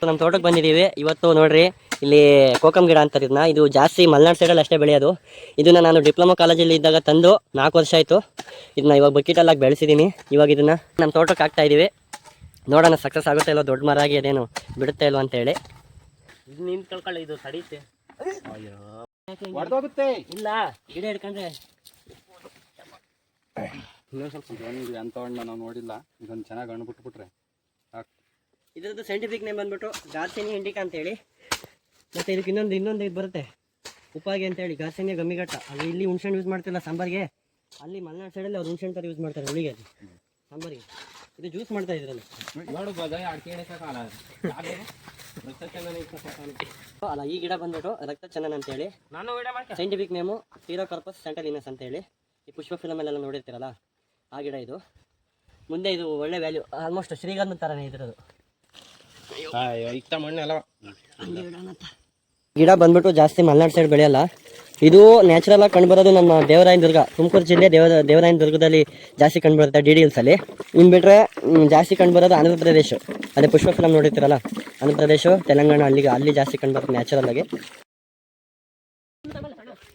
ನಮ್ಮ ತೋಟಕ್ಕೆ ಬಂದಿದ್ದೀವಿ ಇವತ್ತು. ನೋಡ್ರಿ ಇಲ್ಲಿ ಕೋಕಮ್ ಗಿಡ ಅಂತಾರೆ ಇದನ್ನ. ಇದು ಜಾಸ್ತಿ ಮಲೆನಾಡು ಸೈಡಲ್ಲಿ ಅಷ್ಟೇ ಬೆಳೆಯೋದು. ಇದನ್ನ ನಾನು ಡಿಪ್ಲೊಮಾ ಕಾಲೇಜಲ್ಲಿ ಇದ್ದಾಗ ತಂದು 4 ವರ್ಷ ಆಯಿತು. ಇದನ್ನ ಇವಾಗ ಬಕೆಟಲ್ಲಿ ಬೆಳೆಸಿದ್ದೀನಿ. ಇವಾಗ ಇದನ್ನ ನಮ್ಮ ತೋಟಕ್ಕೆ ಹಾಕ್ತಾ ಇದ್ದೀವಿ. ನೋಡೋಣ ಸಕ್ಸಸ್ ಆಗುತ್ತೆ ಇಲ್ಲೋ, ದೊಡ್ಡ ಮರ ಆಗಿ ಅದೇನು ಬಿಡುತ್ತೆ ಇಲ್ವ ಅಂತೇಳಿ. ಇದು ನಿಂತು ಕಳ್ಕೊಳ್ಳಿ, ಇದು ತಡೀತೆ. ಹೊಡೆದೋಗುತ್ತೆ. ಇಲ್ಲ ಗಿಡ ಹಿಡ್ಕೊಂಡ್ರೆ ಇನ್ನೊಂದು ಸ್ವಲ್ಪ ಅಂತ ನಾವು ನೋಡಿಲ್ಲ. ಇದೊಂದು ಚೆನ್ನಾಗಿ ಹಣ್ಣು ಬಿಟ್ಬಿಟ್ರೆ ಇದ್ರದ್ದು ಸೈಂಟಿಫಿಕ್ ನೇಮ್ ಬಂದ್ಬಿಟ್ಟು ಗಾರ್ಸಿನಿಯಾ ಇಂಡಿಕಾ ಅಂತೇಳಿ. ಮತ್ತು ಇದಕ್ಕೆ ಇನ್ನೊಂದು ಇದು ಬರುತ್ತೆ ಉಪ್ಪಾಗಿ ಅಂತೇಳಿ, ಗಾರ್ಸಿನಿಯಾ ಗಮ್ಮಿಘಟ್ಟ. ಅದು ಇಲ್ಲಿ ಹುಣ್ಸೆಹಣ್ಣು ಯೂಸ್ ಮಾಡ್ತಿಲ್ಲ ಸಾಂಬಾರಿಗೆ. ಅಲ್ಲಿ ಮಲೆನಾಡು ಸೈಡಲ್ಲಿ ಅವ್ರು ಹುಣ್ಸೆಹಣ್ಣು ಥರ ಯೂಸ್ ಮಾಡ್ತಾರೆ ಹುಳಿಗೆ, ಅದು ಸಾಂಬಾರಿಗೆ. ಇದು ಜ್ಯೂಸ್ ಮಾಡ್ತಾ ಇದ್ರಲ್ಲಿ ಅಲ್ಲ. ಈ ಗಿಡ ಬಂದ್ಬಿಟ್ಟು ರಕ್ತ ಚಂದನ ಅಂತೇಳಿ, ಸೈಂಟಿಫಿಕ್ ನೇಮು ಸ್ಟೀರೋಕಾರ್ಪಸ್ ಸ್ಯಾಂಟಲಿನಸ್ ಅಂತೇಳಿ. ಈ ಪುಷ್ಪ ಫಿಲಮಲ್ಲೆಲ್ಲ ನೋಡಿರ್ತೀರಲ್ಲ ಆ ಗಿಡ ಇದು. ಮುಂದೆ ಇದು ಒಳ್ಳೆ ವ್ಯಾಲ್ಯೂ, ಆಲ್ಮೋಸ್ಟ್ ಶ್ರೀಗಂಧ ಥರನೇ ಇದ್ರದ್ದು. ಗಿಡ ಬಂದ್ಬಿಟ್ಟು ಜಾಸ್ತಿ ಮಲೆನಾಡು ಸೈಡ್ ಬೆಳೆಯಲ್ಲ. ಇದು ನ್ಯಾಚುರಲ್ ಆಗಿ ಕಂಡುಬರೋದು ನಮ್ಮ ದೇವರಾಯನ ದುರ್ಗ, ತುಮಕೂರು ಜಿಲ್ಲೆ ದೇವರಾಯನ ದುರ್ಗದಲ್ಲಿ ಜಾಸ್ತಿ ಕಂಡುಬರುತ್ತೆ. ಡಿ ಡಿ ಹಿಲ್ಸಲ್ಲಿ. ಇನ್ನು ಬಿಟ್ಟರೆ ಜಾಸ್ತಿ ಕಂಡುಬರೋದು ಆಂಧ್ರ ಪ್ರದೇಶ. ಅದೇ ಪುಷ್ಪ ಫಿಲಮ್ ನೋಡಿರ್ತೀರಲ್ಲ, ಆಂಧ್ರ ಪ್ರದೇಶ, ತೆಲಂಗಾಣ, ಅಲ್ಲಿ ಜಾಸ್ತಿ ಕಂಡುಬರುತ್ತೆ ನ್ಯಾಚುರಲ್ ಆಗಿ.